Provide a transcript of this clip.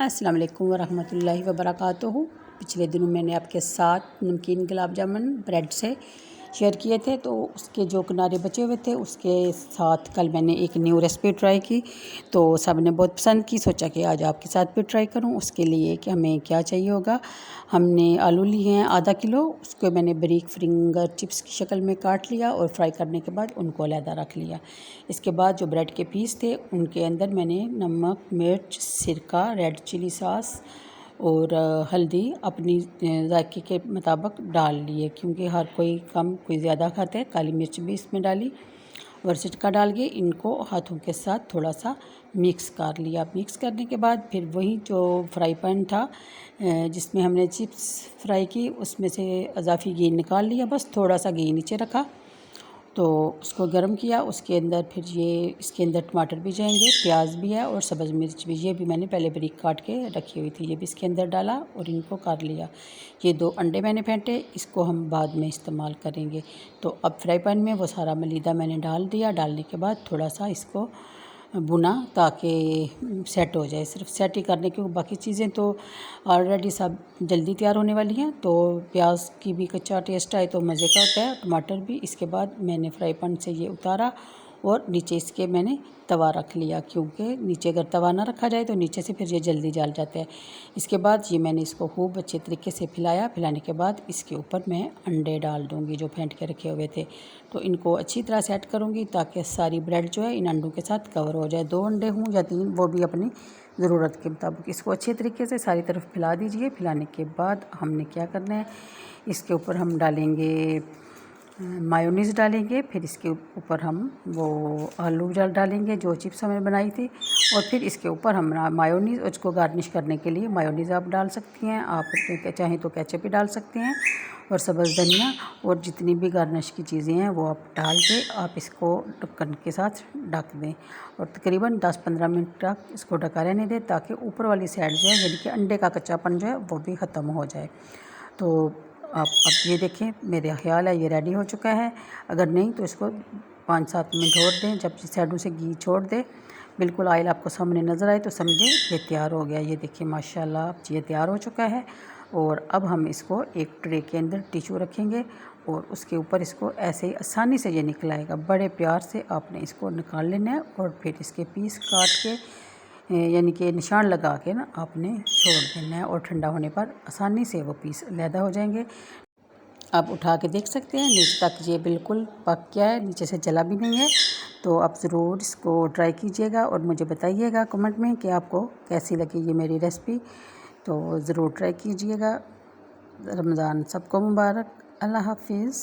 अस्सलाम वालेकुम वरहमतुल्लाहि वबरकातुहू। पिछले दिनों मैंने आपके साथ नमकीन गुलाब जामुन ब्रेड से शेयर किए थे, तो उसके जो किनारे बचे हुए थे उसके साथ कल मैंने एक न्यू रेसिपी ट्राई की, तो सब ने बहुत पसंद की। सोचा कि आज आपके साथ भी ट्राई करूं। उसके लिए कि हमें क्या चाहिए होगा, हमने आलू लिए हैं आधा किलो, उसको मैंने बारीक फिंगर चिप्स की शक्ल में काट लिया और फ्राई करने के बाद उनको अलहदा रख लिया। इसके बाद जो ब्रेड के पीस थे उनके अंदर मैंने नमक, मिर्च, सिरका, रेड चिली सॉस और हल्दी अपनी जायके के मुताबिक डाल लिए, क्योंकि हर कोई कम कोई ज़्यादा खाता है। काली मिर्च भी इसमें डाली और सिरका डाल के इनको हाथों के साथ थोड़ा सा मिक्स कर लिया। मिक्स करने के बाद फिर वही जो फ्राई पैन था जिसमें हमने चिप्स फ्राई की, उसमें से अजाफ़ी घी निकाल लिया, बस थोड़ा सा घी नीचे रखा तो उसको गर्म किया। उसके अंदर फिर इसके अंदर टमाटर भी जाएंगे, प्याज भी है और सब्ज़ मिर्च भी, ये भी मैंने पहले बारीक काट के रखी हुई थी, ये भी इसके अंदर डाला और इनको कर लिया। ये 2 अंडे मैंने फेंटे, इसको हम बाद में इस्तेमाल करेंगे। तो अब फ्राई पैन में वो सारा मलीदा मैंने डाल दिया। डालने के बाद थोड़ा सा इसको भुना ताकि सेट हो जाए। सिर्फ सेट ही करने के, बाकी चीज़ें तो ऑलरेडी सब जल्दी तैयार होने वाली हैं। तो प्याज की भी कच्चा टेस्ट आए तो मज़े का होता है, टमाटर भी। इसके बाद मैंने फ्राई पैन से ये उतारा और नीचे इसके मैंने तवा रख लिया, क्योंकि नीचे अगर तवा ना रखा जाए तो नीचे से फिर ये जल्दी जल जाता है। इसके बाद ये मैंने इसको खूब अच्छे तरीके से फैलाया। फैलाने के बाद इसके ऊपर मैं अंडे डाल दूँगी जो फेंट के रखे हुए थे। तो इनको अच्छी तरह सेट करूँगी ताकि सारी ब्रेड जो है इन अंडों के साथ कवर हो जाए। 2 अंडे हों या 3, वो भी अपनी ज़रूरत के मुताबिक। इसको अच्छे तरीके से सारी तरफ फैला दीजिए। फैलाने के बाद हमने क्या करना है, इसके ऊपर हम डालेंगे मायोनीज़ डालेंगे, फिर इसके ऊपर हम वो आलू डालेंगे जो चिप्स हमने बनाई थी, और फिर इसके ऊपर हम मायोनीज़, उसको गार्निश करने के लिए मायोनीज़ आप डाल सकती हैं, आप चाहें तो केचप भी डाल सकते हैं, और सब्ज़ धनिया और जितनी भी गार्निश की चीज़ें हैं वो आप डाल के आप इसको ढक्कन के साथ ढक दें और तकरीबन 10-15 मिनट तक इसको ढका रहने दें, ताकि ऊपर वाली साइड जो है, यानी कि अंडे का कच्चापन जो है वो भी ख़त्म हो जाए। तो आप अब ये देखें, मेरा ख्याल है ये रेडी हो चुका है। अगर नहीं तो इसको 5-7 मिनट और दें। जब साइडों से घी छोड़ दे, बिल्कुल ऑयल आपको सामने नज़र आए तो समझें ये तैयार हो गया। ये देखिए माशाल्लाह अब ये तैयार हो चुका है। और अब हम इसको एक ट्रे के अंदर टिश्यू रखेंगे और उसके ऊपर इसको ऐसे ही आसानी से ये निकल आएगा। बड़े प्यार से आपने इसको निकाल लेना है और फिर इसके पीस काट के यानी कि निशान लगा के ना आपने छोड़ देना है, और ठंडा होने पर आसानी से वो पीस अलहदा हो जाएंगे। आप उठा के देख सकते हैं नीचे तक ये बिल्कुल पक गया है, नीचे से जला भी नहीं है। तो आप ज़रूर इसको ट्राई कीजिएगा और मुझे बताइएगा कमेंट में कि आपको कैसी लगी ये मेरी रेसिपी। तो ज़रूर ट्राई कीजिएगा। रमज़ान सबको मुबारक। अल्लाह हाफिज़।